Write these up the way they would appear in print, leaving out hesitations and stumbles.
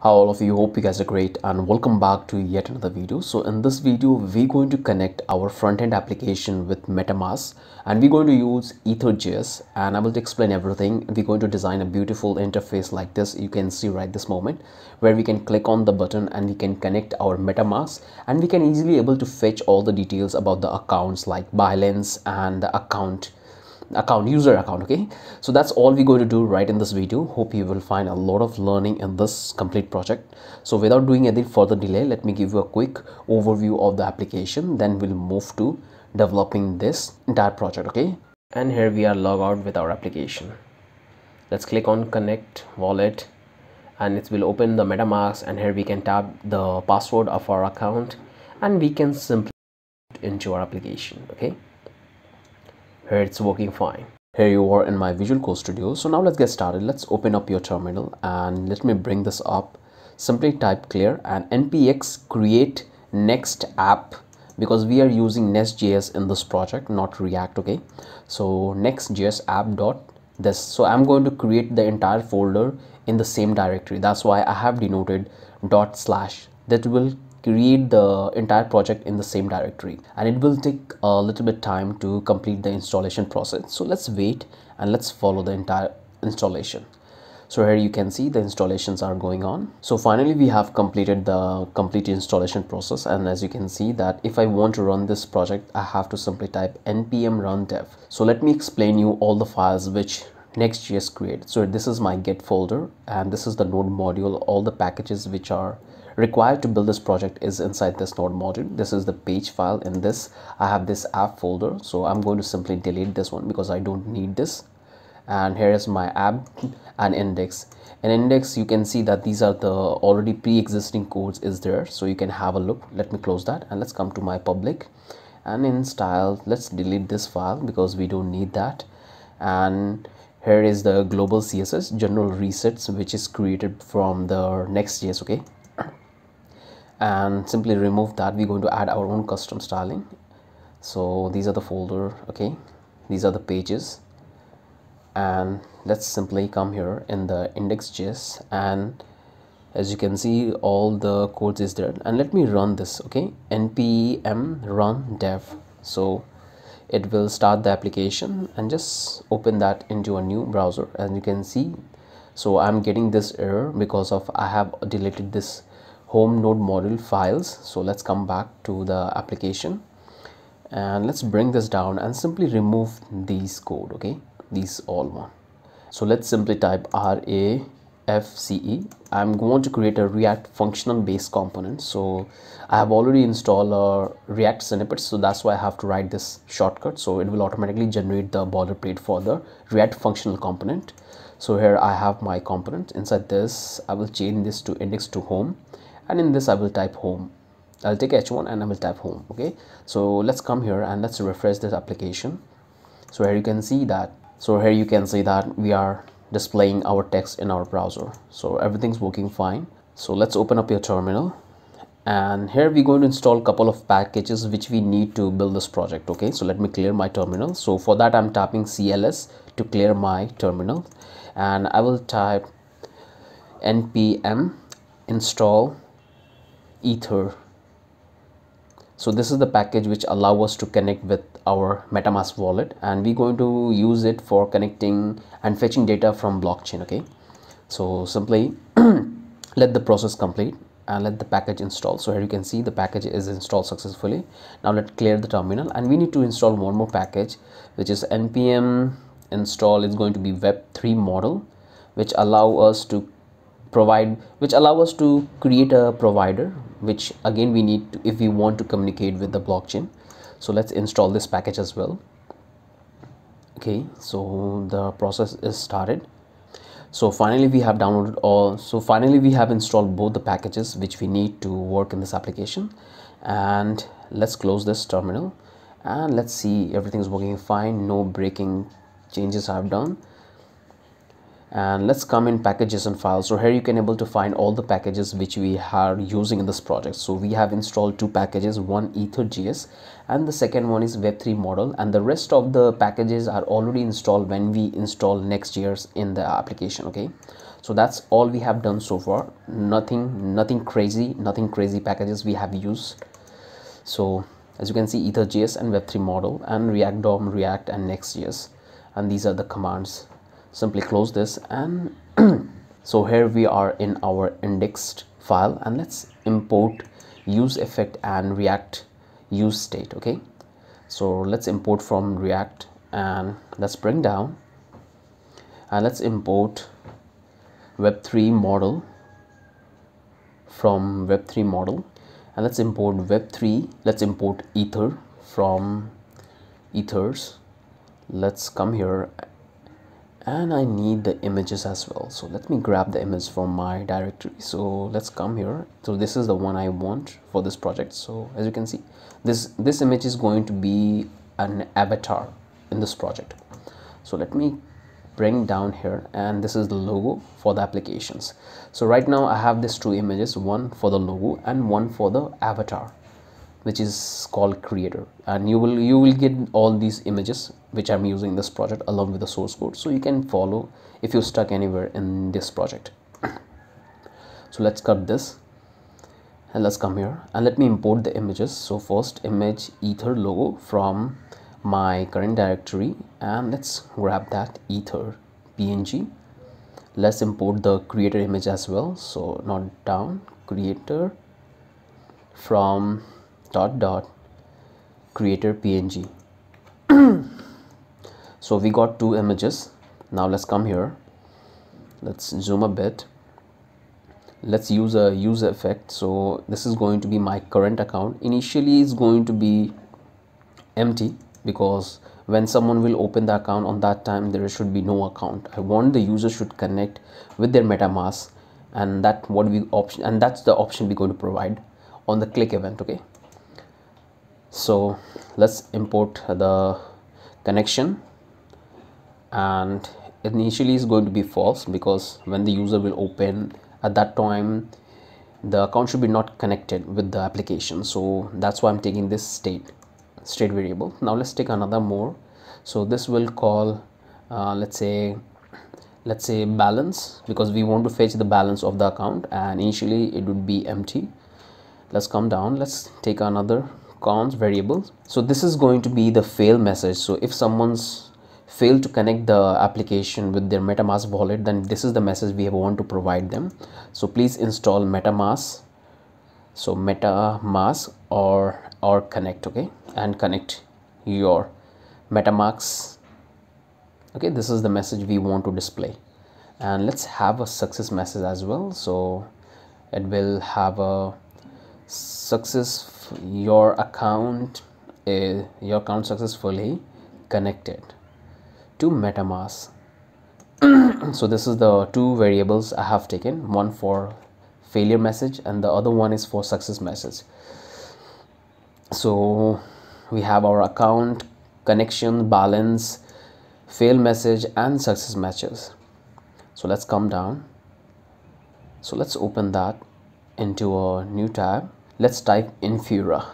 Hi all of you, hope you guys are great and welcome back to yet another video. So in this video we're going to connect our front-end application with MetaMask and we're going to use Ether.js and I will explain everything. We're going to design a beautiful interface like this you can see right this moment, where we can click on the button and we can connect our MetaMask and we can easily able to fetch all the details about the accounts like balance and the user account. Okay, so that's all we're going to do right in this video. Hope you will find a lot of learning in this complete project. So without doing any further delay, let me give you a quick overview of the application, then we'll move to developing this entire project. Okay, and here we are logged out with our application. Let's click on connect wallet and it will open the MetaMask, and here we can tap the password of our account and we can simply put into our application. Okay, here it's working fine. Here you are in my Visual Code Studio. So now let's get started. Let's open up your terminal and let me bring this up. Simply type clear and npx create next app, because we are using Next.js in this project, not React. Okay, so Next.js app dot this. So I'm going to create the entire folder in the same directory. That's why I have denoted dot slash. That will create the entire project in the same directory, and it will take a little bit time to complete the installation process. So let's wait and let's follow the entire installation. So here you can see the installations are going on. So finally we have completed the complete installation process, and as you can see that if I want to run this project, I have to simply type npm run dev. So let me explain you all the files which Next.js created. So this is my Git folder and this is the node module. All the packages which are required to build this project is inside this node module. This is the page file. In this I have this app folder, so I'm going to simply delete this one because I don't need this. And here is my app and index. In index you can see that these are the already pre-existing codes is there, so you can have a look. Let me close that and let's come to my public, and in style let's delete this file because we don't need that. And here is the global CSS general resets which is created from the Next.js. Okay, and simply remove that. We're going to add our own custom styling. So these are the folder. Okay, these are the pages, and let's simply come here in the index.js, and as you can see all the codes is there, and let me run this. Okay, npm run dev. So it will start the application and just open that into a new browser, and you can see. So I'm getting this error because of I have deleted this home node module files. So let's come back to the application and let's bring this down and simply remove these code. Okay, these all one. So let's simply type RAFCE. I'm going to create a React functional based component. So I have already installed a React snippet, so that's why I have to write this shortcut. So it will automatically generate the boilerplate for the React functional component. So here I have my component. Inside this I will change this to index to home, and in this I will type home. I'll take h1 and I will type home. Okay, so let's come here and let's refresh this application. So here you can see that we are displaying our text in our browser. So everything's working fine. So let's open up your terminal, and here we're going to install a couple of packages which we need to build this project. Okay, so let me clear my terminal. So for that I'm tapping CLS to clear my terminal, and I will type npm install ether. So this is the package which allow us to connect with our MetaMask wallet, and we're going to use it for connecting and fetching data from blockchain. Okay, so simply let the process complete and let the package install. So here you can see the package is installed successfully. Now let's clear the terminal, and we need to install one more package which is npm install. It's going to be web3 model, which allow us to create a provider, which again we need to if we want to communicate with the blockchain. So let's install this package as well. Okay, so the process is started. So finally we have installed both the packages which we need to work in this application. And let's close this terminal and let's see everything's working fine. No breaking changes I've done. And let's come in packages and files. So here you can able to find all the packages which we are using in this project. So we have installed two packages, one Ether.js and the second one is web3 model, and the rest of the packages are already installed when we install Next.js in the application. Okay, So that's all we have done so far. Nothing crazy packages we have used. So as you can see, Ether.js and Web3 model and React DOM, React and Next.js, and these are the commands. Simply close this, and so here we are in our indexed file, and let's import use effect and React use state. Okay, so let's import from React, and let's bring down, and let's import Web3 model from Web3 model, and let's import Web3. Let's import Ether from Ethers. Let's come here, and I need the images as well, so let me grab the image from my directory. So let's come here. So this is the one I want for this project. So as you can see, this image is going to be an avatar in this project. So let me bring down here, and this is the logo for the applications. So right now I have these two images, one for the logo and one for the avatar, which is called creator, and you will get all these images which I'm using this project along with the source code, so you can follow if you're stuck anywhere in this project. So let's cut this, and let's come here, and let me import the images. So first image Ether logo from my current directory, and let's grab that Ether PNG. Let's import the creator image as well. So not down, creator from dot creator PNG. So we got two images. Now let's come here, let's zoom a bit, let's use a user effect. So this is going to be my current account. Initially it's going to be empty, because when someone will open the account, on that time there should be no account. I want the user should connect with their MetaMask, and that's the option we're going to provide on the click event. Okay, so let's import the connection, and initially is going to be false, because when the user will open, at that time the account should be not connected with the application. So that's why I'm taking this state variable. Now let's take another more. So this will call let's say balance, because we want to fetch the balance of the account, and initially it would be empty. Let's come down, let's take another cons variable. So this is going to be the fail message. So if someone's failed to connect the application with their MetaMask wallet, then this is the message we want to provide them. So please install MetaMask, so MetaMask or connect. Okay, and connect your MetaMask. Okay, this is the message we want to display, and let's have a success message as well. So it will have a success, your account successfully connected to MetaMask. So this is the two variables I have taken, one for failure message and the other one is for success message. So we have our account, connection, balance, fail message and success messages. So let's come down. So let's open that into a new tab. Let's type Infura.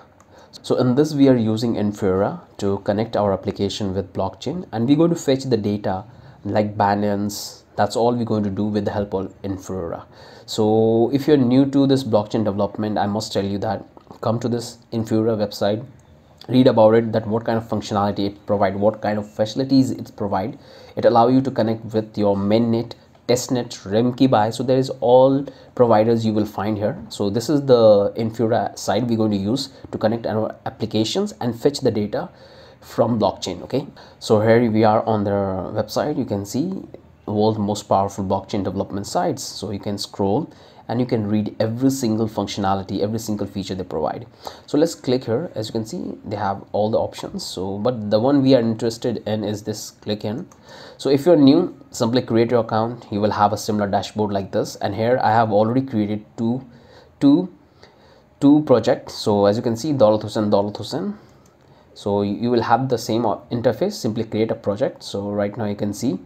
So in this we are using Infura to connect our application with blockchain, and we're going to fetch the data like balance. That's all we're going to do with the help of Infura. So if you're new to this blockchain development, I must tell you that come to this Infura website, read about it, that what kind of functionality it provide, what kind of facilities it provide. It allow you to connect with your mainnet, testnet, Remkey. So there is all providers you will find here. So this is the Infura site we're going to use to connect our applications and fetch the data from blockchain. Okay, so here we are on their website. You can see the world's most powerful blockchain development sites. So you can scroll and you can read every single functionality, every single feature they provide. So let's click here. As you can see, they have all the options. So but the one we are interested in is this click in. So if you're new, simply create your account. You will have a similar dashboard like this, and here I have already created two projects. So as you can see, $1000. So you will have the same interface. Simply create a project. So right now you can see,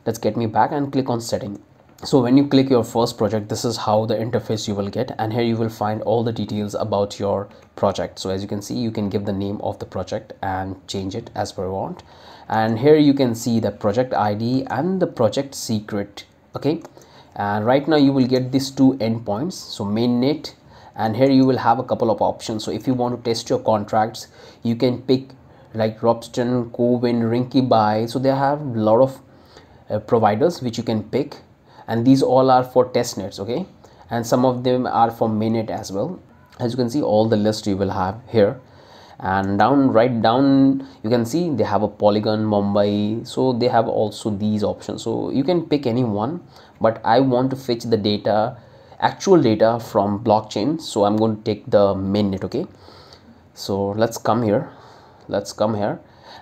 let's get me back and click on setting. So when you click your first project, this is how the interface you will get, and here you will find all the details about your project. So as you can see, you can give the name of the project and change it as per you want, and here you can see the project ID and the project secret. Okay, and right now you will get these two endpoints, so mainnet, and here you will have a couple of options. So if you want to test your contracts, you can pick like Robston, Covin, Rinky Buy. So they have a lot of providers which you can pick, and these all are for test nets, okay, and some of them are for mainnet as well. As you can see, all the list you will have here, and right down you can see they have a Polygon, Mumbai, so they have also these options, so you can pick any one. But I want to fetch the data, actual data from blockchain, so I'm going to take the mainnet, okay. So let's come here,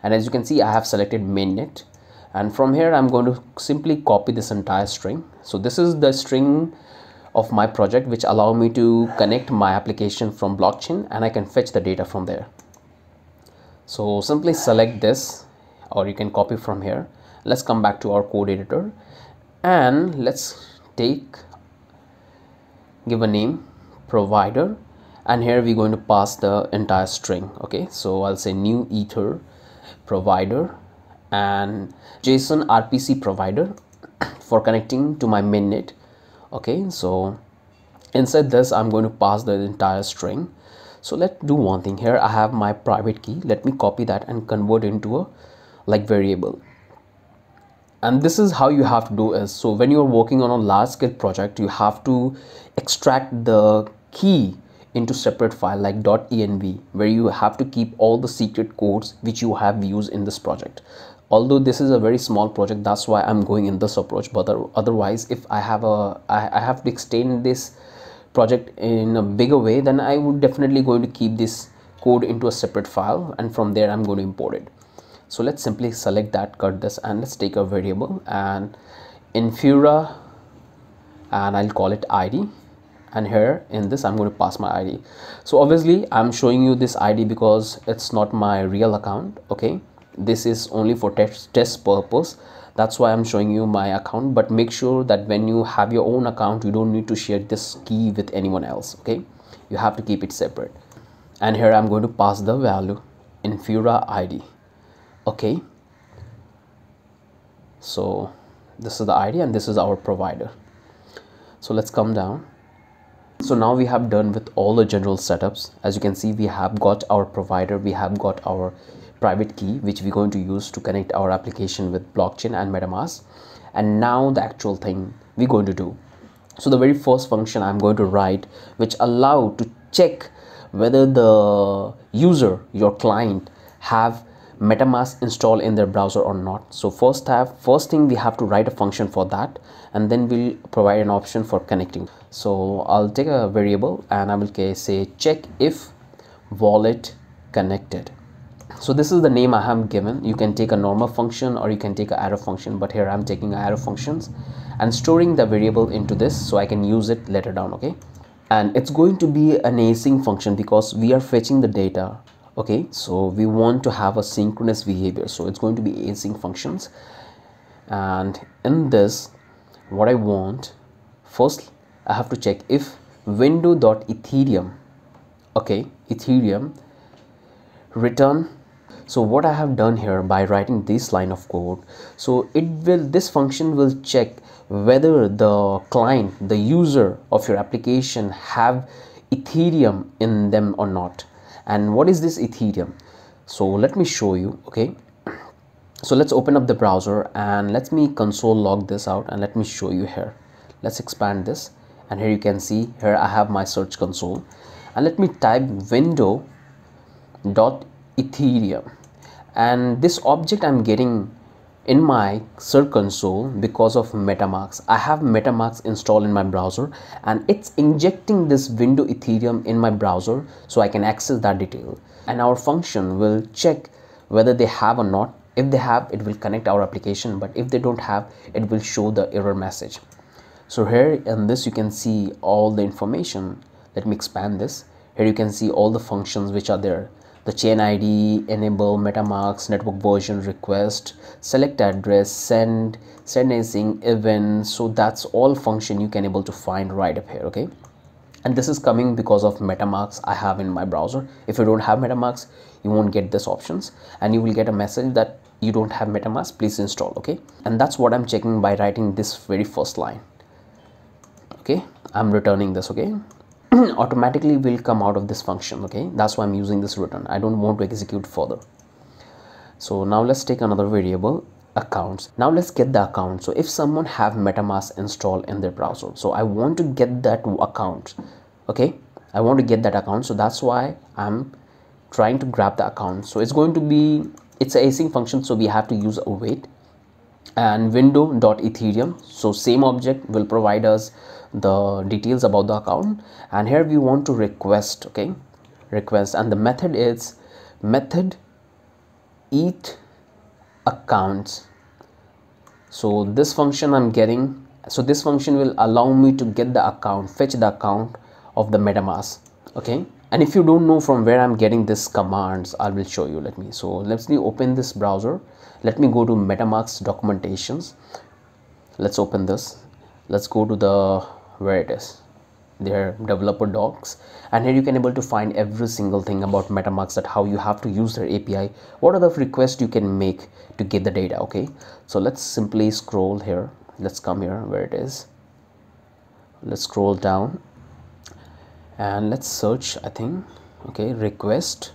and as you can see, I have selected mainnet, and from here I'm going to simply copy this entire string. So this is the string of my project which allow me to connect my application from blockchain, and I can fetch the data from there. So simply select this, or you can copy from here. Let's come back to our code editor, and let's give a name, provider, and here we're going to pass the entire string, okay. So I'll say new ether provider and JSON RPC provider for connecting to my mainnet, okay. So inside this I'm going to pass the entire string. So let's do one thing. Here I have my private key. Let me copy that and convert into a like variable. And this is how you have to do is, so when you're working on a large scale project, you have to extract the key into separate file like .env, where you have to keep all the secret codes which you have used in this project. Although this is a very small project, that's why I'm going in this approach. But otherwise, if I have to extend this project in a bigger way, then I would definitely going to keep this code into a separate file, and from there I'm going to import it. So let's simply select that, cut this, and let's take a variable and Infura, and I'll call it ID, and here in this I'm going to pass my ID. So obviously I'm showing you this ID because it's not my real account, okay. This is only for test purpose, that's why I'm showing you my account. But make sure that when you have your own account, you don't need to share this key with anyone else, okay. You have to keep it separate. And here I'm going to pass the value Infura ID, okay. So this is the ID and this is our provider. So let's come down. So now we have done with all the general setups. As you can see, we have got our provider, we have got our private key which we're going to use to connect our application with blockchain and MetaMask. And now the actual thing we're going to do. So the very first function I'm going to write, which allow to check whether the user, your client, have MetaMask installed in their browser or not. So first thing we have to write a function for that, and then we'll provide an option for connecting. So I'll take a variable and I will say check if wallet connected. So this is the name I have given. You can take a normal function or you can take an arrow function, but here I'm taking arrow functions and storing the variable into this so I can use it later down, okay. And it's going to be an async function because we are fetching the data, okay. So we want to have a synchronous behavior, so it's going to be async functions. And in this, what I want, first I have to check if window.ethereum, okay, Ethereum return. So what I have done here by writing this line of code, so this function will check whether the client, the user of your application, have Ethereum in them or not. And what is this Ethereum? So let me show you, okay. So let's open up the browser and let me console log this out and let me show you here. Let's expand this, and here you can see here I have my search console, and let me type window.ethereum, and this object I'm getting in my search console because of MetaMask. I have MetaMask installed in my browser, and it's injecting this window Ethereum in my browser so I can access that detail. And our function will check whether they have or not. If they have, it will connect our application, but if they don't have, it will show the error message. So here in this you can see all the information. Let me expand this. Here you can see all the functions which are there. The chain ID, enable, MetaMask, network version, request, select address, send async, event. So that's all function you can able to find right up here, okay. And this is coming because of MetaMask I have in my browser. If you don't have MetaMask, you won't get this options, and you will get a message that you don't have MetaMask, please install, okay. And that's what I'm checking by writing this very first line. okay, I'm returning this, okay. Automatically will come out of this function, okay. That's why I'm using this return. I don't want to execute further. So now let's take another variable, accounts. Now let's get the account. So if someone have MetaMask installed in their browser, so I want to get that account, okay, I want to get that account. So that's why I'm trying to grab the account. So it's going to be, it's an async function, so we have to use await and window.ethereum. So same object will provide us the details about the account, and here we want to request, okay, request, and the method is method ETH accounts. So this function I'm getting, so this function will allow me to get the account, fetch the account of the MetaMask, okay. And if you don't know from where I'm getting this commands, I will show you. Let me open this browser. Let me go to MetaMask documentations. Let's open this. Let's go to the, where it is, their developer docs, and here you can able to find every single thing about MetaMask, that how you have to use their API, what are the requests you can make to get the data, okay. So let's simply scroll here. Let's come here where it is. Let's scroll down and let's search, I think, okay, request,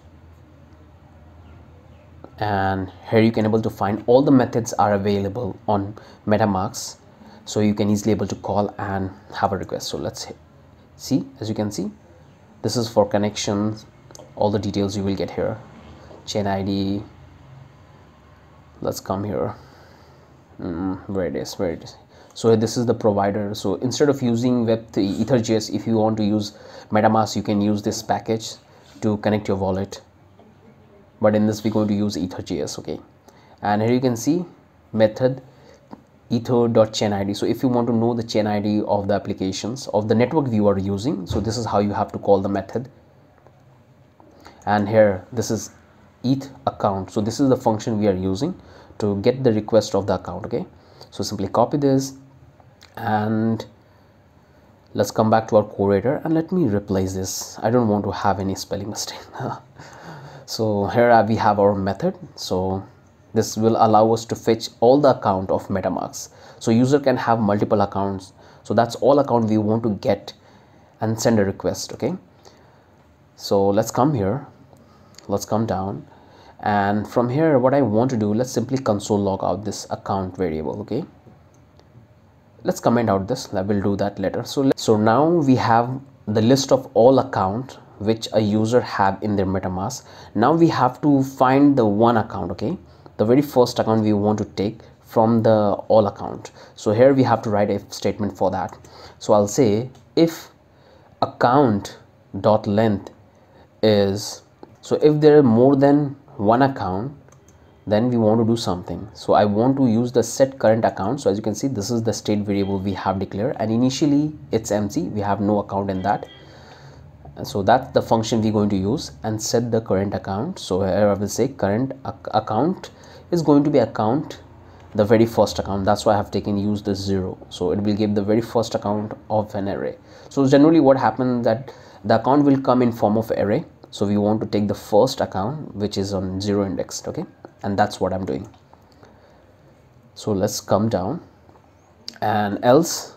and here you can able to find all the methods are available on MetaMask, so you can easily able to call and have a request. So let's see, as you can see, this is for connections, all the details you will get here, chain ID. Let's come here, where it is. So this is the provider. So instead of using Web3 Ether.js, if you want to use MetaMask, you can use this package to connect your wallet, but in this we're going to use Ether.js, okay. And here you can see method ether.chain ID. So if you want to know the chain ID of the applications of the network you are using, so this is how you have to call the method. And here this is ETH account. So this is the function we are using to get the request of the account, okay. So simply copy this and let's come back to our core editor, and let me replace this. I don't want to have any spelling mistake. So here we have our method. So this will allow us to fetch all the account of MetaMask. So user can have multiple accounts. So that's all account we want to get and send a request, okay. So let's come here, let's come down, and from here what I want to do, let's simply console log out this account variable, okay. Let's comment out this, I will do that later. So now we have the list of all account which a user have in their MetaMask. Now we have to find the one account, okay, the very first account we want to take from the all account. So here we have to write a statement for that. So I'll say if account dot length is, so if there are more than one account, then we want to do something. So I want to use the set current account. So as you can see, this is the state variable we have declared, and initially it's empty, we have no account in that. So that's the function we're going to use and set the current account. So here I will say current account is going to be account, the very first account. That's why I have taken use the 0. So it will give the very first account of an array. So generally what happens that the account will come in form of array. So we want to take the first account which is on 0 indexed, okay, and that's what I'm doing. So let's come down, and else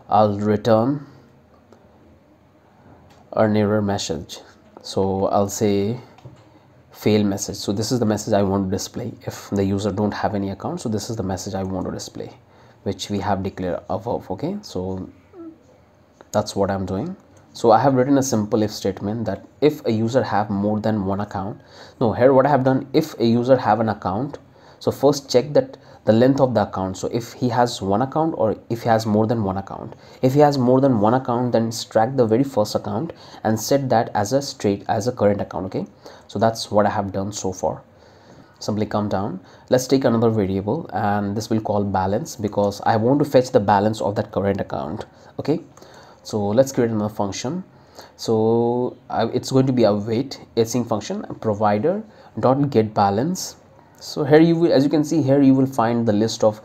I'll return an error message. So I'll say fail message. So this is the message I want to display if the user don't have any account. So this is the message I want to display, which we have declared above, okay. So that's what I'm doing. So I have written a simple if statement that if a user have more than one account, no, here what I have done, if a user have an account, so first check that the length of the account. So if he has one account or if he has more than one account. If he has more than one account, then extract the very first account and set that as a current account, okay. So that's what I have done so far. Simply come down, let's take another variable, and this will call balance because I want to fetch the balance of that current account, okay. So let's create another function. So it's going to be a wait async function, provider dot get balance. So here you will, as you can see here, you will find the list of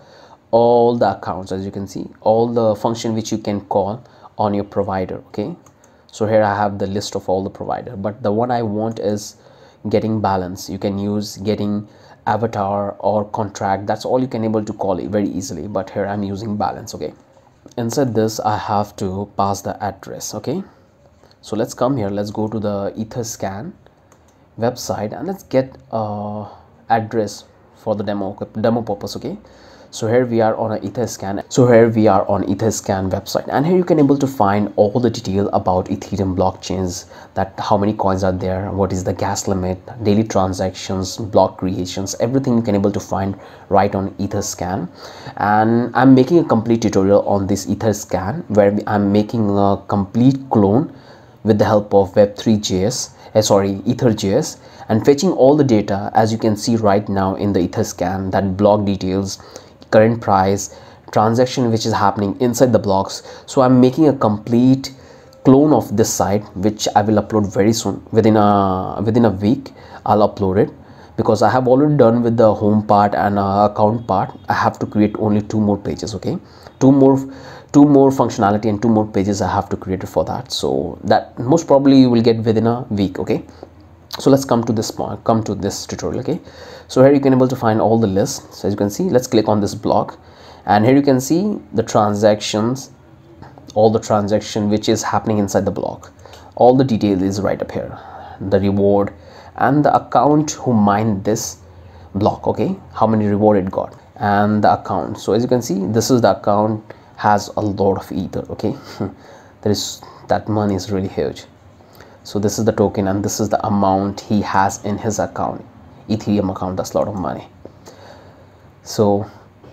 all the accounts. As you can see, all the function which you can call on your provider, okay. So here I have the list of all the provider, but the one I want is getting balance. You can use getting avatar or contract, that's all you can able to call it very easily, but here I'm using balance, okay. inside this I have to pass the address. Okay, so let's come here, let's go to the Etherscan website and let's get address for the demo purpose. Okay, so here we are on a Etherscan. So here we are on Etherscan website, and here you can able to find all the detail about Ethereum blockchains, that how many coins are there, what is the gas limit, daily transactions, block creations, everything you can able to find right on Etherscan. And I'm making a complete tutorial on this Etherscan where I'm making a complete clone with the help of Web3.js, Ether.js, and fetching all the data as you can see right now in the Etherscan, that block details, current price, transaction which is happening inside the blocks. So I'm making a complete clone of this site which I will upload very soon. Within a week I'll upload it, because I have already done with the home part and account part. I have to create only 2 more pages. Okay, two more functionality and 2 more pages I have to create it for that. So that most probably you will get within a week. Okay, so let's come to this point, come to this tutorial. Okay, so here you can able to find all the lists. So as you can see, let's click on this block, and here you can see the transactions, all the transaction which is happening inside the block. All the detail is right up here, the reward and the account who mined this block. Okay, how many reward it got and the account. So as you can see, this is the account, has a lot of ether. Okay, that money is really huge. So this is the token and this is the amount he has in his account, Ethereum account. That's a lot of money. So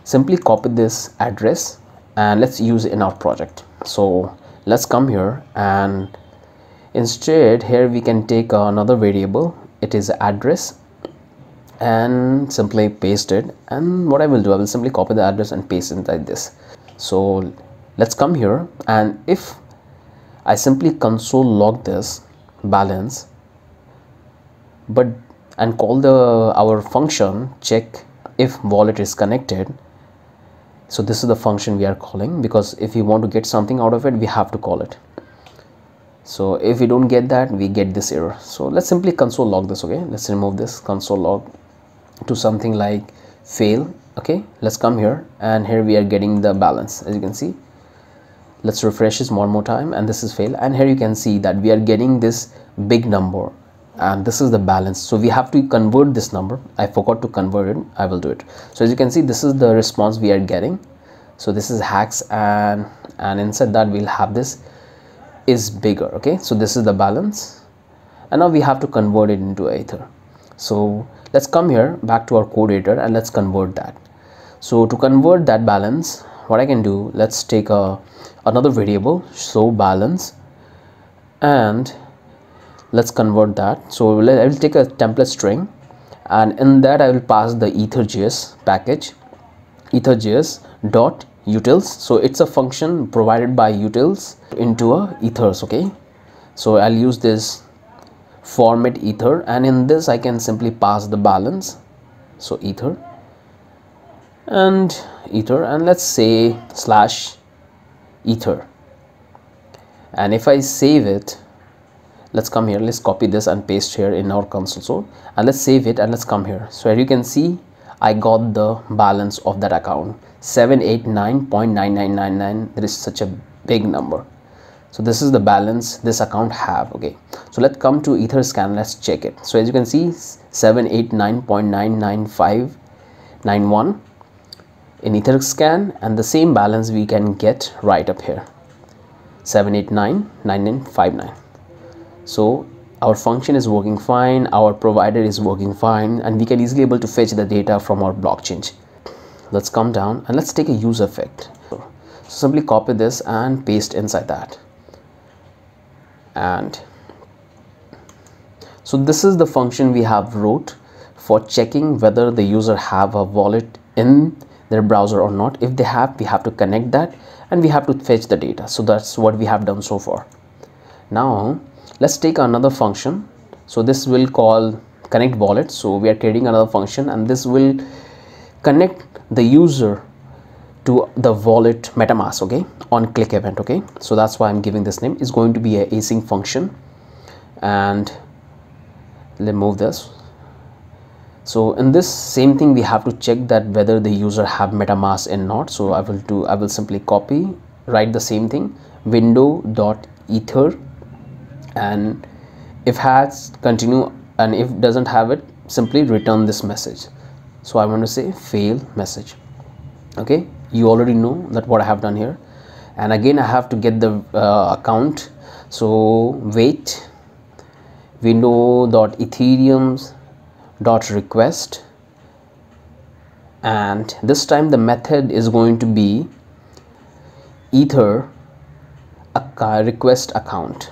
simply copy this address and let's use it in our project. So let's come here, and instead here we can take another variable, it is address, and simply paste it. And what I will do, I will simply copy the address and paste inside this. So let's come here, and if I simply console log this balance and call our function check if wallet is connected. So this is the function we are calling, because if we want to get something out of it, we have to call it. So if we don't get that, we get this error. So let's simply console log this. Okay, let's remove this console log to something like fail. Okay, let's come here, and here we are getting the balance. As you can see, let's refresh this one more time, and this is fail, and here you can see that we are getting this big number, and this is the balance. So we have to convert this number. I forgot to convert it, I will do it. So as you can see, this is the response we are getting. So this is hacks, and inside that we'll have this is bigger. Okay, so this is the balance, and now we have to convert it into ether. So let's come here back to our code editor and let's convert that. So to convert that balance, what I can do, let's take another variable, show balance, and let's convert that. So I will take a template string, and in that I will pass the Ether.js package, Ether.js.utils. So it's a function provided by utils into a ethers. Okay, so I'll use this format ether, and in this I can simply pass the balance. So ether, and let's say /ether, and if I save it, let's come here, let's copy this and paste here in our console. So and let's save it, and let's come here. So here you can see I got the balance of that account, 789.9999. That is such a big number. So this is the balance this account have. Okay, so let's come to Etherscan, let's check it. So as you can see, 789.99591 in Etherscan, and the same balance we can get right up here, 789.9959. So our function is working fine, our provider is working fine, and we can easily able to fetch the data from our blockchain. Let's come down and let's take a use effect. So simply copy this and paste inside that. And so this is the function we have wrote for checking whether the user have a wallet in their browser or not. If they have, we have to connect that and we have to fetch the data. So that's what we have done so far. Now let's take another function. So this will call connect wallet. So we are creating another function, and this will connect the user to the wallet MetaMask, okay, on click event. Okay, so that's why I'm giving this name. It's going to be a async function, and let's move this. So in this same thing, we have to check that whether the user have MetaMask or not. So I will simply copy write the same thing, window.ether, and if has, continue, and if doesn't have it, simply return this message. So I want to say fail message. Okay, you already know that what I have done here. And again I have to get the account, so wait window.ethereum.request, and this time the method is going to be ether request account,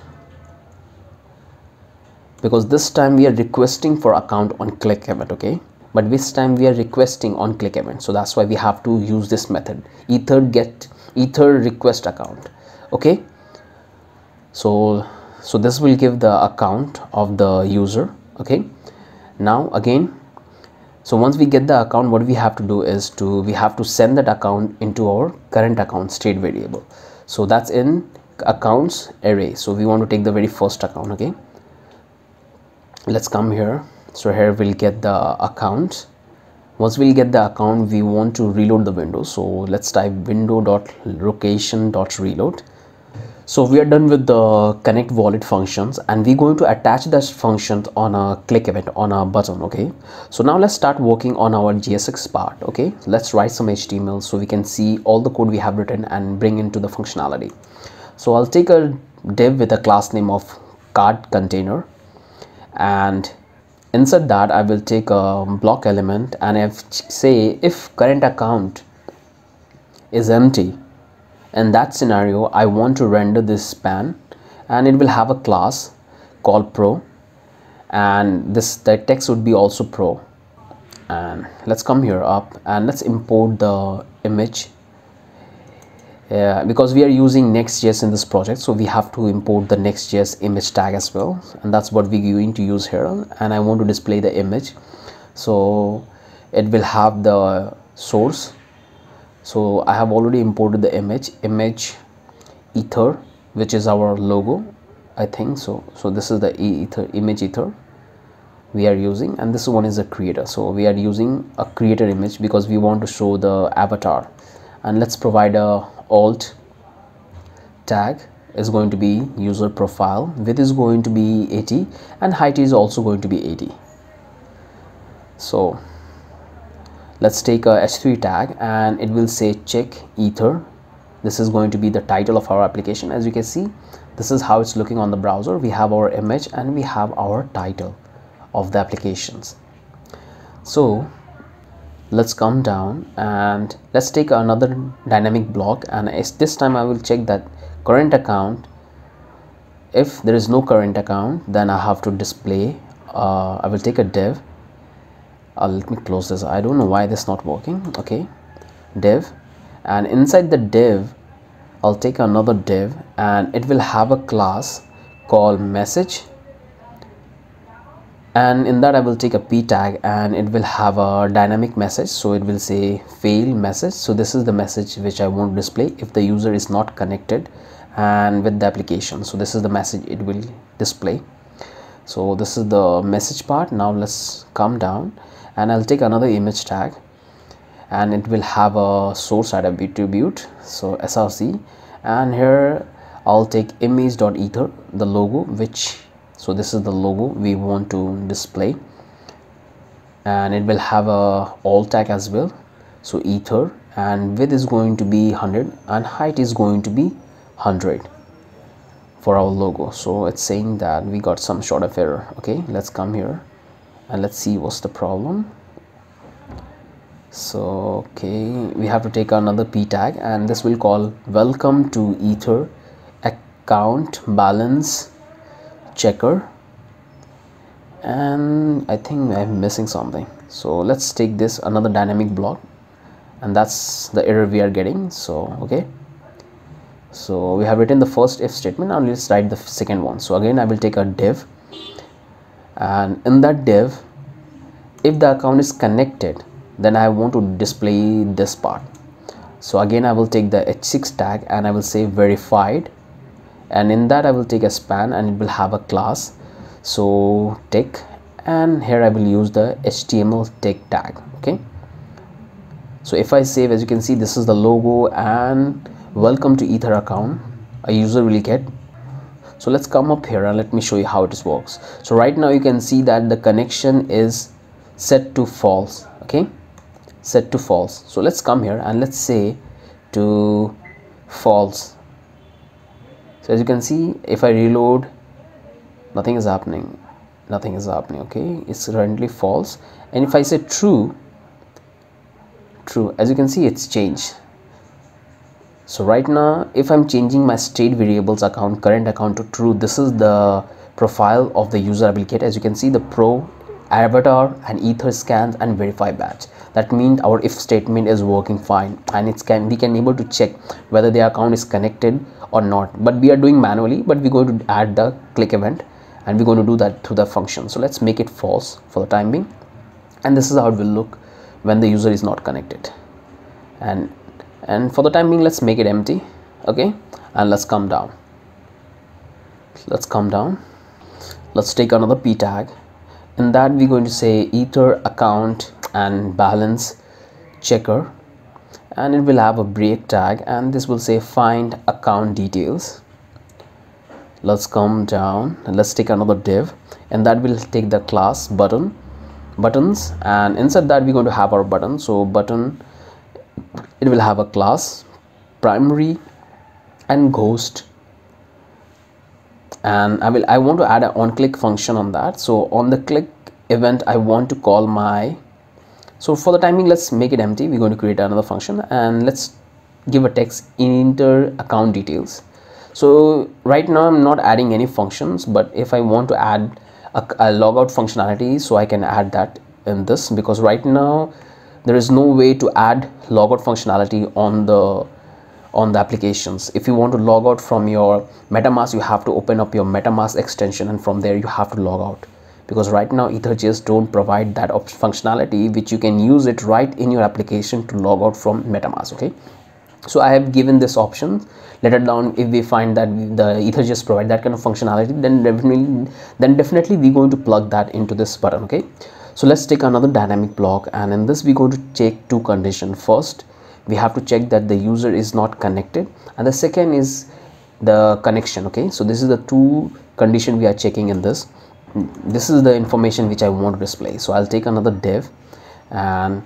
because this time we are requesting for account on click event. Okay, but this time we are requesting on click event, so that's why we have to use this method, ether request account. Okay, so this will give the account of the user. Okay, now again, so once we get the account, what we have to do is we have to send that account into our current account state variable. So that's in accounts array, so we want to take the very first account. Okay, let's come here. So here we'll get the account. Once we'll get the account, we want to reload the window, so let's type window.location.reload. So we are done with the connect wallet functions, and we're going to attach that functions on a click event, on a button. Okay, so now let's start working on our JSX part. Okay, let's write some HTML so we can see all the code we have written and bring into the functionality. So I'll take a div with a class name of card container, and inside that I will take a block element, and if current account is empty, in that scenario I want to render this span, and it will have a class called pro, and the text would be also pro. And let's come here up and let's import the image, because we are using Next.js in this project, so we have to import the Next.js image tag as well, and that's what we're going to use here. And I want to display the image, so it will have the source. So I have already imported the image ether, which is our logo, I think so. So this is the image ether we are using, and this one is a creator, so we are using a creator image because we want to show the avatar. And let's provide a alt tag is going to be user profile, width is going to be 80, and height is also going to be 80. So let's take a h3 tag, and it will say check ether. This is going to be the title of our application. As you can see, this is how it's looking on the browser. We have our image and we have our title of the applications. So let's come down and let's take another dynamic block, and this time I will check that current account. If there is no current account, then I have to display I will take a div. Let me close this. I don't know why this is not working. Okay, div, and inside the div I'll take another div, and it will have a class called message, and in that I will take a p tag, and it will have a dynamic message, so it will say fail message. So this is the message which I want to display if the user is not connected and with the application. So this is the message it will display. So this is the message part. Now let's come down, and I'll take another image tag, and it will have a source attribute, so src, and here I'll take image.ether, the logo, so this is the logo we want to display, and it will have a alt tag as well, so ether, and width is going to be 100 and height is going to be 100 for our logo. So it's saying that we got some sort of error. Okay, let's come here and let's see what's the problem. So okay, we have to take another p tag, and this will call welcome to ether account balance checker, and I think I'm missing something. So let's take this another dynamic block, and that's the error we are getting. So okay, so we have written the first if statement, and let's write the second one. So again I will take a div, and in that div, if the account is connected, then I want to display this part. So again I will take the h6 tag, and I will say verified, and in that I will take a span, and it will have a class, so tick, and here I will use the HTML tick tag. Okay, so if I save, as you can see, this is the logo, and welcome to Ether account a user will get. So let's come up here and let me show you how it works. So right now you can see that the connection is set to false. Okay, set to false. So let's come here and let's say to false. So as you can see, if I reload, nothing is happening. Okay, it's currently false. And if I say true, as you can see, it's changed. So right now, if I'm changing my state variables account, current account to true, this is the profile of the user I will get. As you can see, the pro, avatar, and ether scans and verify batch. That means our if statement is working fine, and we can able to check whether the account is connected or not. But we are doing manually, but we're going to add the click event, and we're going to do that through the function. So let's make it false for the time being, and this is how it will look when the user is not connected. And for the time being, let's make it empty. Okay, and let's come down. Let's take another p tag. In that, we're going to say ether account and balance checker, and it will have a break tag, and this will say find account details. Let's come down and let's take another div, and that will take the class buttons, and inside that we're going to have our button. So button, it will have a class primary and ghost, and I want to add an on click function on that. So on the click event, I want to call my, so for the timing, let's make it empty. We're going to create another function, and let's give a text enter account details. So right now I'm not adding any functions, but if I want to add a logout functionality, so I can add that in this, because right now there is no way to add logout functionality on the applications. If you want to log out from your MetaMask, you have to open up your MetaMask extension, and from there you have to log out, because right now Ether.js don't provide that functionality which you can use it right in your application to log out from MetaMask. Okay, so I have given this option. Later down, if we find that the Ether.js provide that kind of functionality, then definitely we're going to plug that into this button. Okay, so let's take another dynamic block, and in this we're going to check two conditions. First, we have to check that the user is not connected, and the second is the connection. Okay, so this is the two condition we are checking in this. This is the information which I want to display. So I'll take another div, and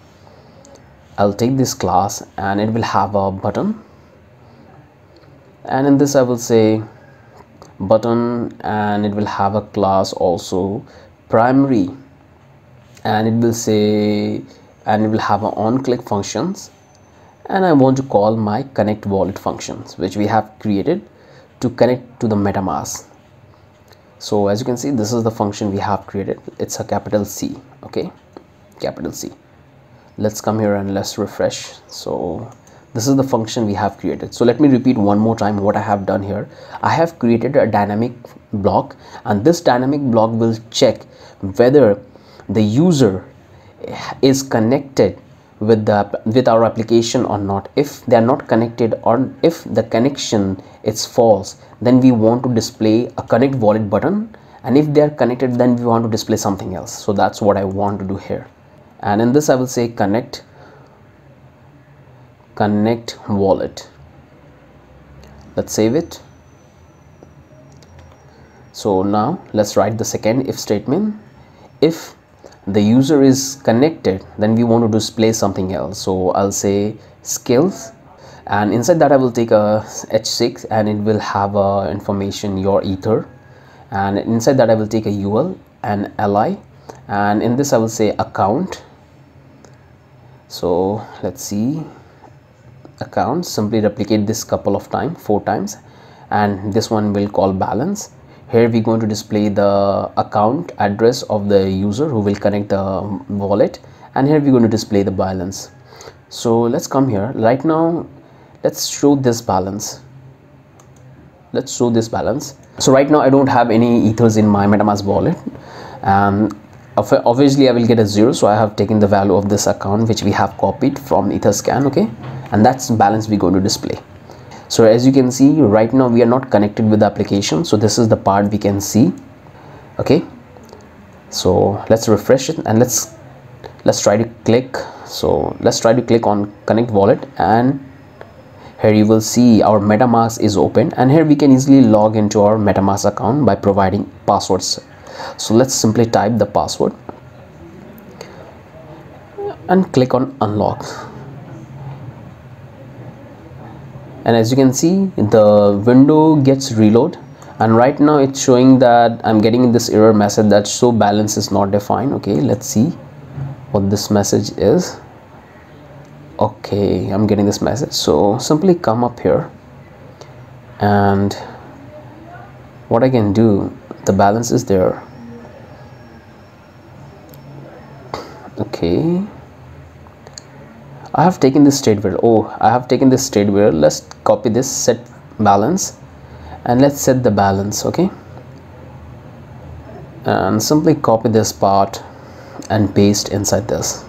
I'll take this class, and it will have a button, and in this I will say button, and it will have a class also primary, and it will say, and it will have an on click functions, and I want to call my connect wallet functions, which we have created to connect to the MetaMask. So as you can see, this is the function we have created. It's a capital C. Okay, capital C. Let's come here and let's refresh. So this is the function we have created. So let me repeat one more time what I have done here. I have created a dynamic block, and this dynamic block will check whether the user is connected with our application or not. If they are not connected, or if the connection is false, then we want to display a connect wallet button, and if they are connected, then we want to display something else. So that's what I want to do here, and in this I will say connect wallet. Let's save it. So now let's write the second if statement. If the user is connected, then we want to display something else. So I'll say skills, and inside that I will take a h6, and it will have information your ether, and inside that I will take a ul and li, and in this I will say account. So let's see, account, simply replicate this couple of times, 4 times, and this one will call balance. Here we're going to display the account address of the user who will connect the wallet, and here we're going to display the balance. So let's come here. Right now let's show this balance. So right now I don't have any ethers in my MetaMask wallet, and obviously I will get a 0, so I have taken the value of this account which we have copied from Etherscan. Okay, and that's balance we're going to display. So as you can see, right now we are not connected with the application, so this is the part we can see. Okay, so let's refresh it, and let's try to click. So let's try to click on connect wallet, and here you will see our MetaMask is open, and here we can easily log into our MetaMask account by providing passwords. So let's simply type the password and click on unlock. And as you can see, the window gets reload, and right now it's showing that I'm getting this error message that show balance is not defined. Okay, let's see what this message is. Okay, I'm getting this message. So simply come up here, and what I can do, the balance is there. Okay, I have taken this state variable. I have taken this state variable. Let's copy this, set balance, and let's set the balance. Okay, and simply copy this part and paste inside this.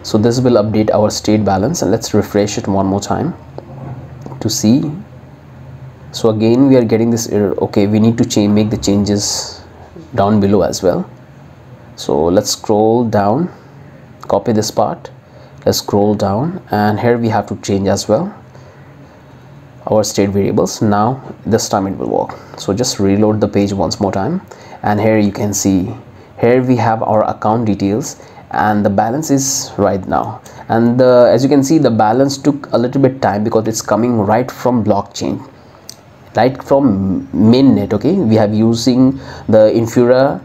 So this will update our state balance, and let's refresh it one more time to see. So again we are getting this error. Okay, we need to make the changes down below as well. So let's scroll down, copy this part, let's scroll down, and here we have to change as well our state variables. Now this time it will work. So just reload the page once more time, and here you can see, here we have our account details, and the balance is right now. And as you can see, the balance took a little bit time because it's coming right from blockchain, right from mainnet. Okay, we have using the Infura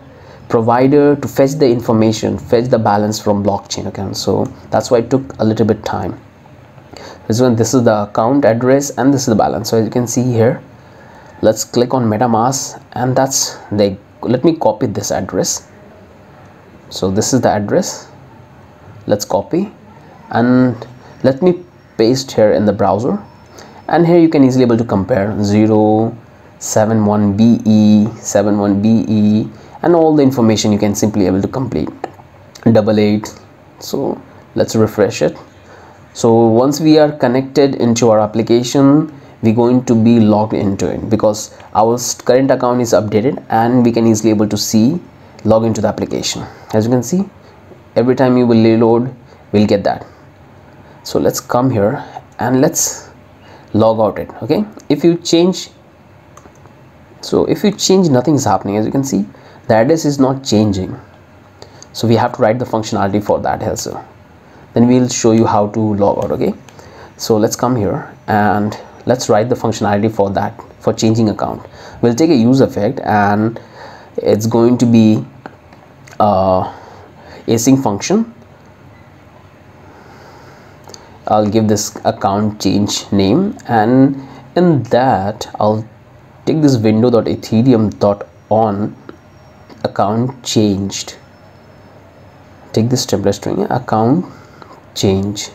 provider to fetch the information, fetch the balance from blockchain account. So that's why it took a little bit time. This is the account address, and this is the balance. So as you can see here, let's click on MetaMask, and that's the, let me copy this address. So this is the address. Let's copy, and let me paste here in the browser, and here you can easily able to compare 071BE, 71BE, and all the information you can simply able to complete. 88. So let's refresh it. So once we are connected into our application, we're going to be logged into it because our current account is updated, and we can easily able to see, log into the application. As you can see, every time you will reload, we'll get that. So let's come here and let's log out it. Okay, if you change, nothing is happening. As you can see, the address is not changing, so we have to write the functionality for that also. Then we'll show you how to log out. Okay, so let's come here and let's write the functionality for that, for changing account. We'll take a use effect, and it's going to be async function. I'll give this account change name, and in that I'll take this window.ethereum.on account changed. Take this template string, account change.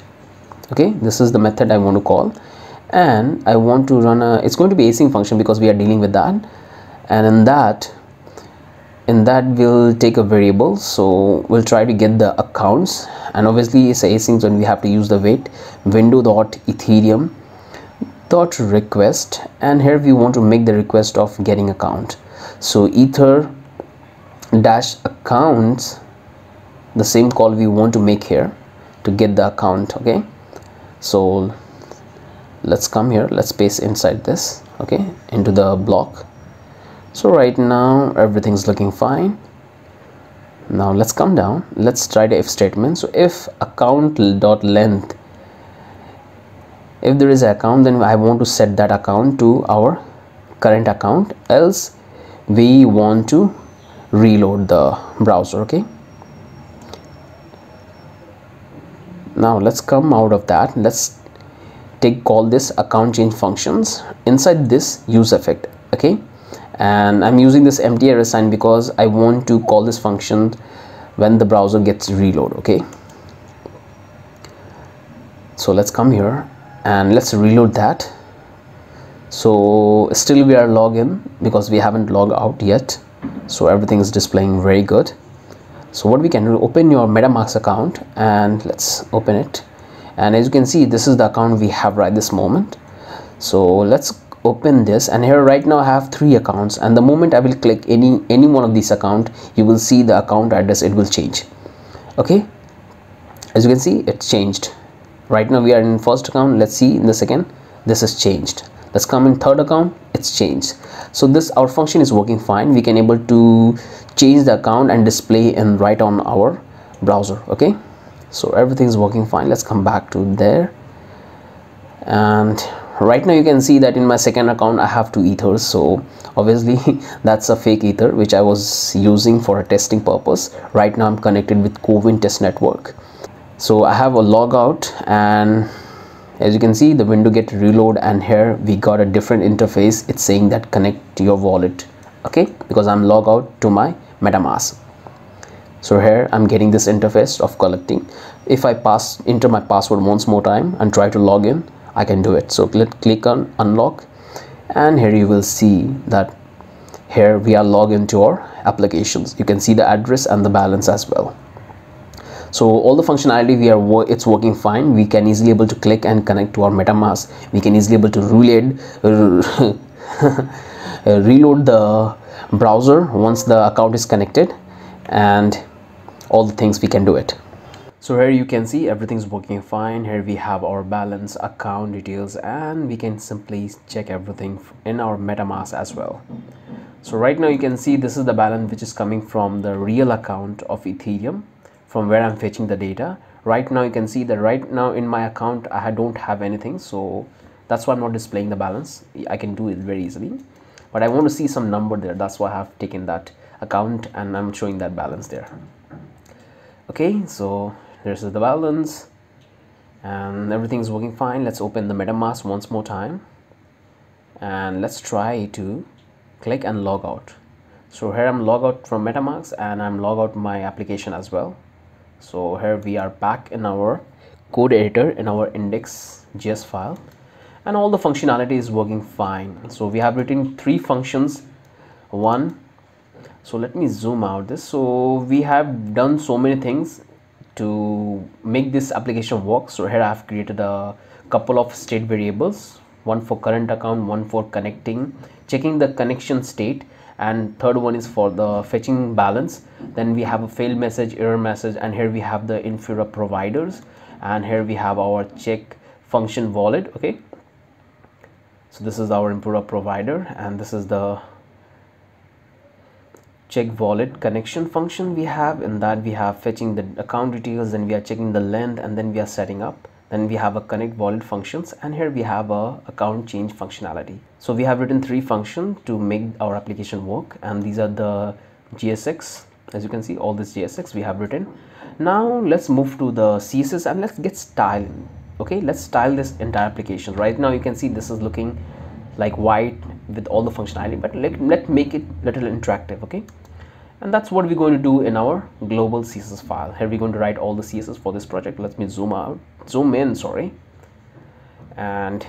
Okay, this is the method I want to call, and I want to run a, it's going to be async function because we are dealing with that, and in that we'll take a variable. So we'll try to get the accounts, and obviously it's async, and we have to use the wait window.ethereum.request, and here we want to make the request of getting account. So ether dash accounts, the same call we want to make here to get the account. Okay, so let's come here, let's paste inside this, okay, into the block. So right now everything's looking fine. Now let's come down, let's try the if statement. So if account dot length, if there is an account, then I want to set that account to our current account, else we want to reload the browser. Okay, now let's come out of that. Let's call this account change functions inside this use effect. Okay, and I'm using this empty array sign because I want to call this function when the browser gets reload. Okay, so let's come here and let's reload that. So still we are logged in because we haven't logged out yet, so everything is displaying very good. So what we can do, open your MetaMask account, and let's open it, and as you can see, this is the account we have right this moment. So let's open this, and here right now I have 3 accounts, and the moment I will click any one of these account, you will see the account address, it will change. Okay, as you can see, it's changed. Right now we are in first account. Let's see in the second, this is changed. Let's come in third account, it's changed. So this, our function is working fine. We can able to change the account and display and write on our browser. Okay, so everything is working fine. Let's come back to there, and right now you can see that in my second account I have 2 ethers. So obviously that's a fake ether which I was using for a testing purpose. Right now I'm connected with Covin test network. So I have a logout, and as you can see the window get reload, and here we got a different interface. It's saying that connect to your wallet. Okay, because I'm logged out to my MetaMask. So here I'm getting this interface of collecting. If I enter my password once more time and try to log in, I can do it. So let's click on unlock, and here you will see that here we are logged into our applications. You can see the address and the balance as well. So all the functionality it's working fine. We can easily able to click and connect to our MetaMask. We can easily able to reload the browser once the account is connected, and all the things we can do it. So here you can see everything's working fine. Here we have our balance, account details, and we can simply check everything in our MetaMask as well. So right now you can see this is the balance which is coming from the real account of Ethereum, from where I'm fetching the data. Right now you can see that right now in my account I don't have anything, so that's why I'm not displaying the balance. I can do it very easily, but I want to see some number there. That's why I have taken that account and I'm showing that balance there. Okay, so this is the balance and everything's working fine. Let's open the MetaMask once more time, and let's try to click and log out. So here I'm logged out from MetaMask, and I'm logged out my application as well. So here we are back in our code editor in our index.js file, and all the functionality is working fine. So we have written 3 functions. So let me zoom out this. So we have done so many things to make this application work. So here I have created a couple of state variables, one for current account, one for checking the connection state, and third one is for the fetching balance. Then we have a fail message, error message, and here we have the infura providers, and here we have our check function wallet. Okay, so this is our infura provider, and this is the check wallet connection function we have. In that we have fetching the account details, then we are checking the length, and then we are setting up. Then we have a connect wallet functions, and here we have a account change functionality. So we have written 3 functions to make our application work, and these are the JSX. As you can see, all this JSX we have written. Now let's move to the CSS and let's get style. Okay, let's style this entire application. Right now you can see this is looking like white with all the functionality, but let's make it little interactive. Okay, and that's what we're going to do in our global CSS file. Here we're going to write all the CSS for this project. Let me zoom in, sorry. And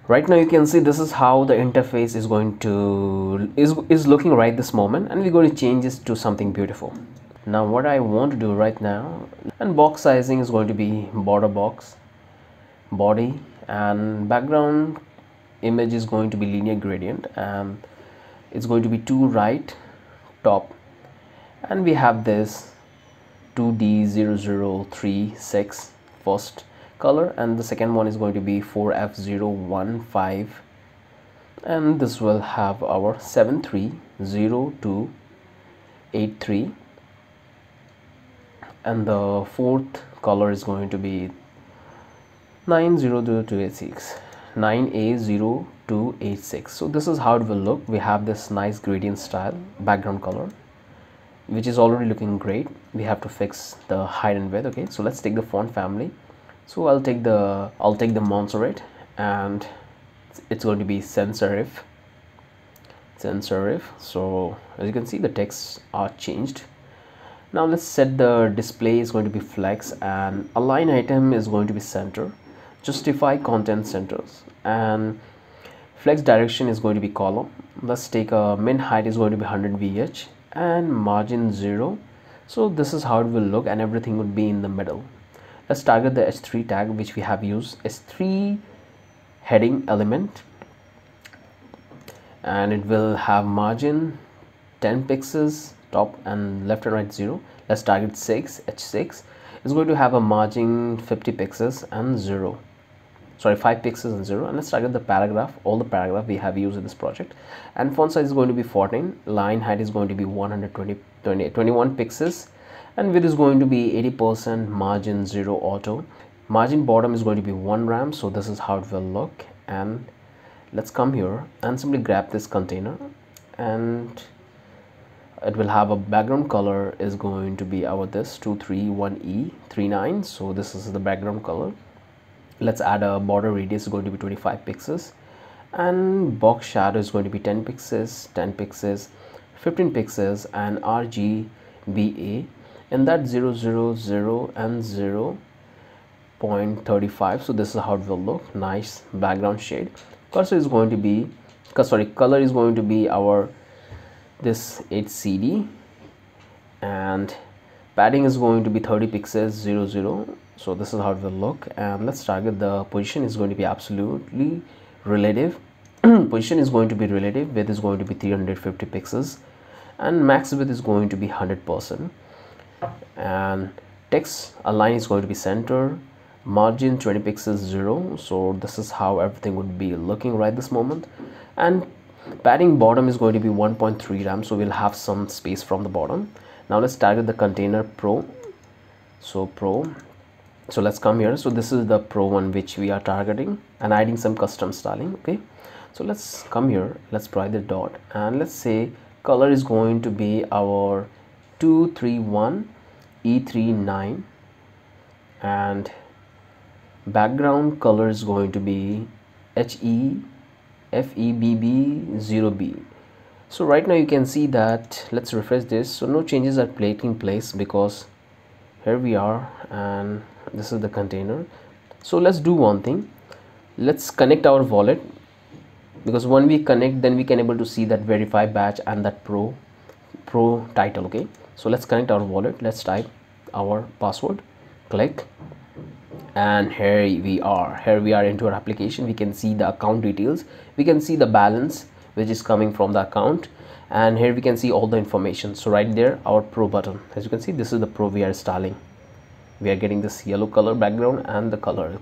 right now you can see this is how the interface is going to is looking right this moment, and we're going to change this to something beautiful. Now what I want to do right now, and box sizing is going to be border box, body, and background image is going to be linear gradient, and it's going to be 2 right top, and we have this 2D0036 first color, and the second one is going to be 4F015, and this will have our 730283, and the fourth color is going to be 90286 9A0286. So this is how it will look. We have this nice gradient style background color, which is already looking great. We have to fix the height and width. Okay, so let's take the font family. So I'll take the Montserrat, and it's going to be sans serif. So as you can see, the texts are changed. Now let's set the display is going to be flex, and align item is going to be center, justify content centers, and flex direction is going to be column. Let's take a min height is going to be 100 VH and margin 0. So this is how it will look, and everything would be in the middle. Let's target the h3 tag, which we have used h3 heading element, and it will have margin 10 pixels top and left and right 0. Let's target 6 h6 is going to have a margin 50 pixels and 0. sorry, 5 pixels and 0. And let's target the paragraph, all the paragraph we have used in this project. And font size is going to be 14, line height is going to be 21 pixels, and width is going to be 80%, margin 0 auto. Margin bottom is going to be 1 RAM, so this is how it will look. And let's come here and simply grab this container, and it will have a background color is going to be our this 231E39. so this is the background color. Let's add a border radius is going to be 25 pixels, and box shadow is going to be 10 pixels, 10 pixels, 15 pixels, and RGBA, and that 000 and 0.35. so this is how it will look. Nice background shade. Cursor is going to be, color is going to be our this 8CD, and padding is going to be 30 pixels, 00. so this is how it will look. And let's target the position is going to be absolutely relative. Position is going to be relative. Width is going to be 350 pixels, and max width is going to be 100%. And text align is going to be center, margin 20 pixels 0. so this is how everything would be looking right this moment. And padding bottom is going to be 1.3 RAM, so we'll have some space from the bottom. Now let's target the container Pro. So let's come here. So this is the Pro one which we are targeting, and adding some custom styling. Okay, so let's come here, let's provide the dot, and let's say color is going to be our 231E39, and background color is going to be FEBB0B. so right now you can see that, let's refresh this. So no changes are taking place, because here we are, and this is the container. So let's do one thing, let's connect our wallet, because when we connect, then we can able to see that verify badge and that pro title. Okay, so let's connect our wallet. Let's type our password, click, and here we are into our application. We can see the account details, we can see the balance which is coming from the account, and here we can see all the information. So right there, our Pro button, as you can see, this is the Pro we are styling. We are getting this yellow color background and the color.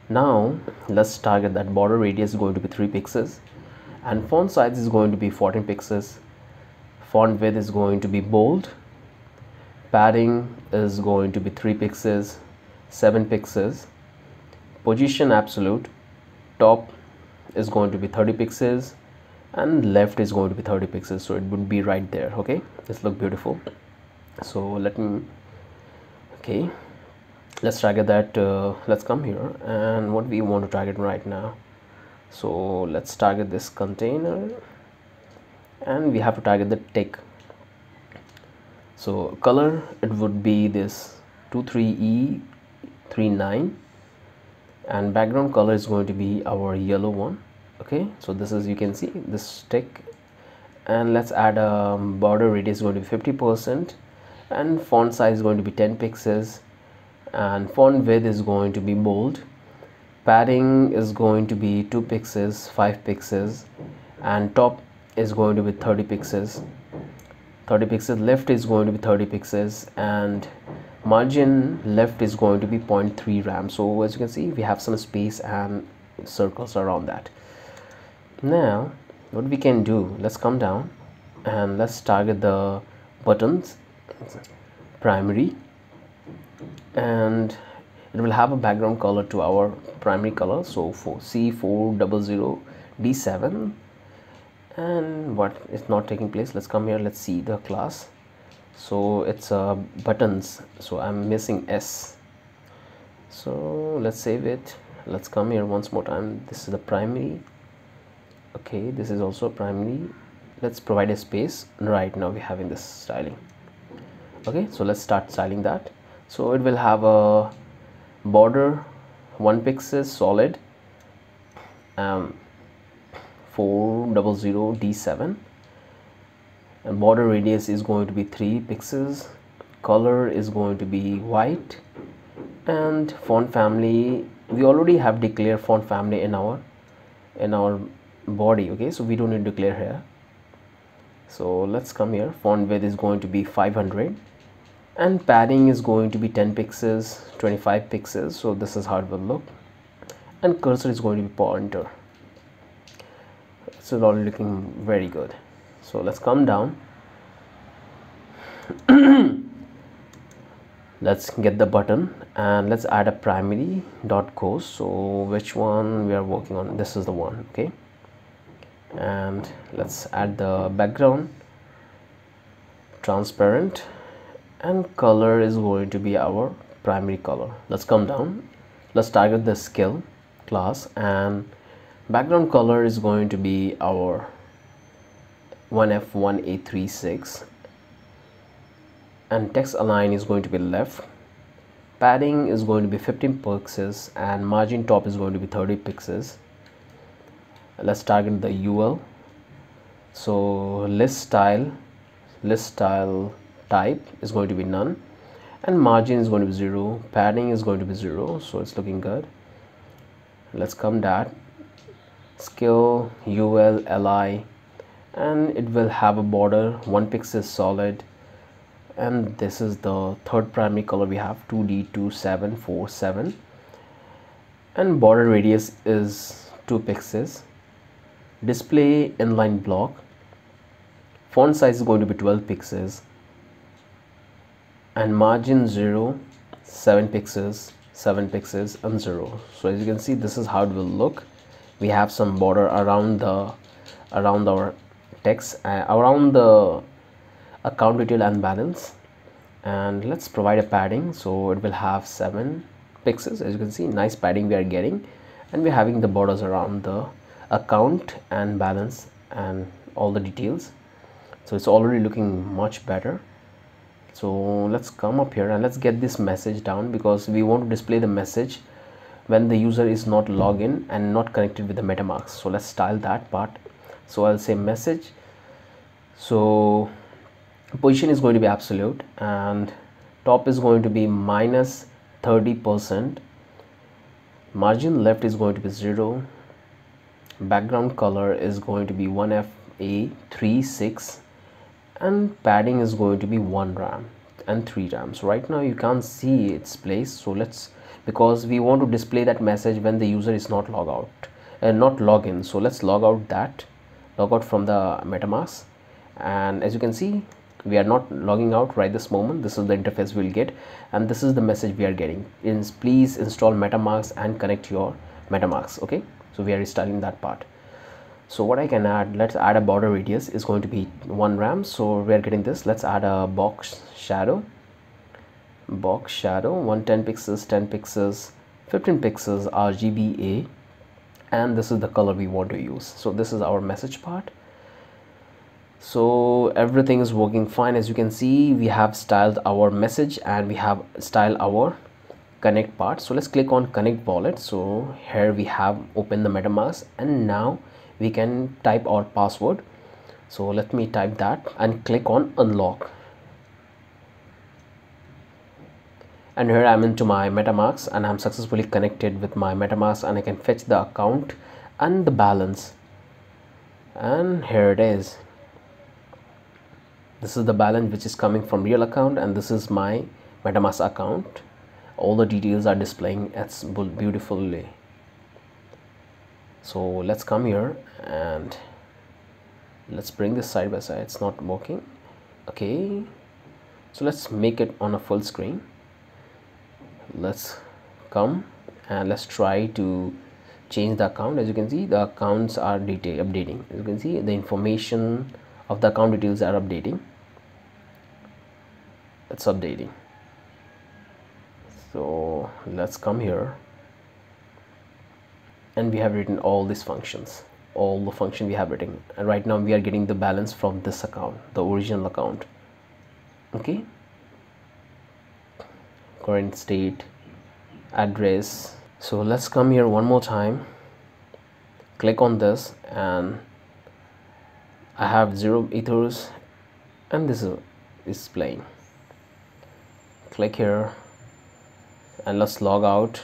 Now let's target that border radius is going to be 3 pixels, and font size is going to be 14 pixels. Font width is going to be bold. Padding is going to be 3 pixels, 7 pixels. Position absolute. Top is going to be 30 pixels, and left is going to be 30 pixels, so it would be right there. Okay, this look beautiful. So let's target that. Let's come here, and what we want to target right now, so let's target this container, and we have to target the tick. So color, it would be this 23E39, and background color is going to be our yellow one. Okay, so this is, you can see this tick, and let's add a border radius going to be 50%, and font size is going to be 10 pixels, and font width is going to be bold. Padding is going to be 2 pixels, 5 pixels, and top is going to be 30 pixels. Left is going to be 30 pixels, and margin left is going to be 0.3 RAM. so as you can see, we have some space and circles around that. Now what we can do, let's come down and let's target the buttons, primary, and it will have a background color to our primary color, so for C400D7. and what is not taking place, let's come here, let's see the class. So it's buttons, so I'm missing S, so let's save it. Let's come here once more time. This is the primary. Okay, this is also primary. Let's provide a space. Right now we're having this styling. Okay, so let's start styling that. So it will have a border 1 pixel solid, 400D7, and border radius is going to be 3 pixels. Color is going to be white, and font family, we already have declared font family in our body. Okay, so we don't need to declare here. So let's come here. Font width is going to be 500, and padding is going to be 10 pixels, 25 pixels. So this is how it will look. and cursor is going to be pointer. It's already looking very good. So let's come down. Let's get the button and let's add a primary dot goes. So which one we are working on? This is the one. Okay, and let's add the background transparent, and color is going to be our primary color. Let's come down. Let's target the skill class, and background color is going to be our 1F1836, and text align is going to be left. Padding is going to be 15 pixels and margin top is going to be 30 pixels. Let's target the UL. So list style type is going to be none, and margin is going to be 0. Padding is going to be 0, so it's looking good. Let's come that skill UL li, and it will have a border 1 pixel solid, and this is the third primary color we have, 2D2747, and border radius is 2 pixels. Display inline block, font size is going to be 12 pixels, and margin 0, 7 pixels, 7 pixels, and 0. So as you can see, this is how it will look. We have some border around our text, around the account detail and balance, and let's provide a padding. So it will have 7 pixels. As you can see, nice padding we are getting, and we're having the borders around the account and balance and all the details. So it's already looking much better. So let's come up here and let's get this message down, because we want to display the message when the user is not logged in and not connected with the MetaMask. So let's style that part. So I'll say message. So position is going to be absolute, and top is going to be minus 30%. Margin left is going to be 0. Background color is going to be 1FA36, and padding is going to be 1 RAM and 3 RAMs. Right now you can't see its place, so let's, because we want to display that message when the user is not log out and not log in. So let's log out from the MetaMask, and as you can see, we are not logging out right this moment. This is the interface we'll get, and this is the message we are getting. Please install MetaMask and connect your MetaMask. Okay, so we are restyling that part. So what I can add, let's add a border radius is going to be 1 RAM. So we are getting this. Let's add a box shadow 110 pixels, 10 pixels, 15 pixels RGBA, and this is the color we want to use. So this is our message part. So everything is working fine. As you can see, we have styled our message and we have styled our connect part. So let's click on connect wallet. So here we have opened the MetaMask, and now we can type our password. So let me type that and click on unlock, and here I'm into my MetaMask and I'm successfully connected with my MetaMask, and I can fetch the account and the balance, and here it is. This is the balance which is coming from real account, and this is my MetaMask account. All the details are displaying as beautifully. So let's come here and let's bring this side by side. It's not working. Okay, so let's make it on a full screen. Let's come and let's try to change the account. As you can see, the accounts are updating. As you can see, the information of the account details are updating. It's updating. So let's come here, and we have written all these functions, all the function we have written, and right now we are getting the balance from this account, the original account. Okay, current state, address. So let's come here one more time, click on this, and I have 0 ethers, and this is playing. Click here and let's log out,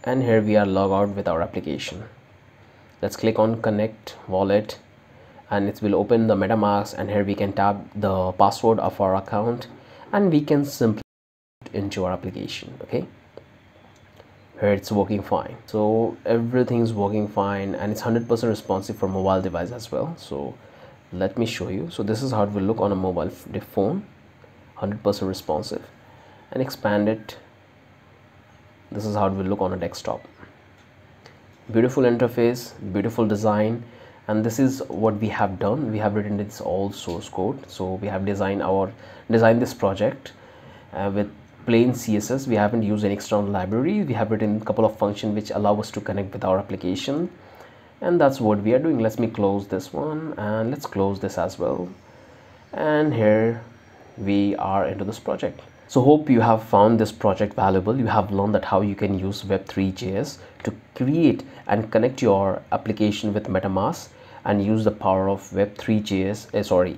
and here we are log out with our application. Let's click on connect wallet, and it will open the MetaMask, and here we can tap the password of our account, and we can simply into our application. Okay, here it's working fine. So everything's working fine, and it's 100% responsive for mobile device as well. So let me show you. So this is how it will look on a mobile phone, 100% responsive. And expand it, this is how it will look on a desktop. Beautiful interface, beautiful design. And this is what we have done. We have written this all source code. So we have designed this project with plain CSS. We haven't used any external library. We have written a couple of functions which allow us to connect with our application, and that's what we are doing. Let me close this one, and let's close this as well. And here we are into this project. So hope you have found this project valuable. You have learned that how you can use Web3.js to create and connect your application with MetaMask, and use the power of Web3.js,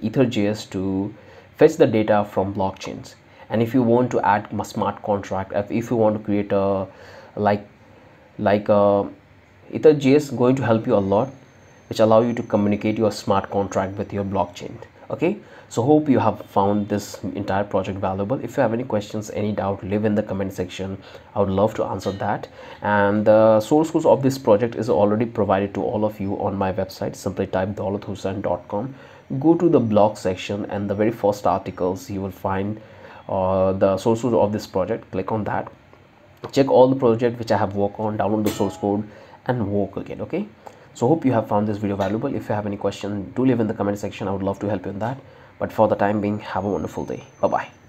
Ether.js to fetch the data from blockchains. And if you want to add a smart contract, if you want to create a Ether.js going to help you a lot, which allow you to communicate your smart contract with your blockchain. Okay, so hope you have found this entire project valuable. If you have any questions, any doubt, leave in the comment section. I would love to answer that. And the source code of this project is already provided to all of you on my website. Simply type daulathussain.com, go to the blog section, and the very first articles you will find the source code of this project. Click on that, check all the project which I have worked on, download the source code and work again. Okay, so hope you have found this video valuable. If you have any question, do leave in the comment section. I would love to help you in that. But for the time being, have a wonderful day. Bye bye.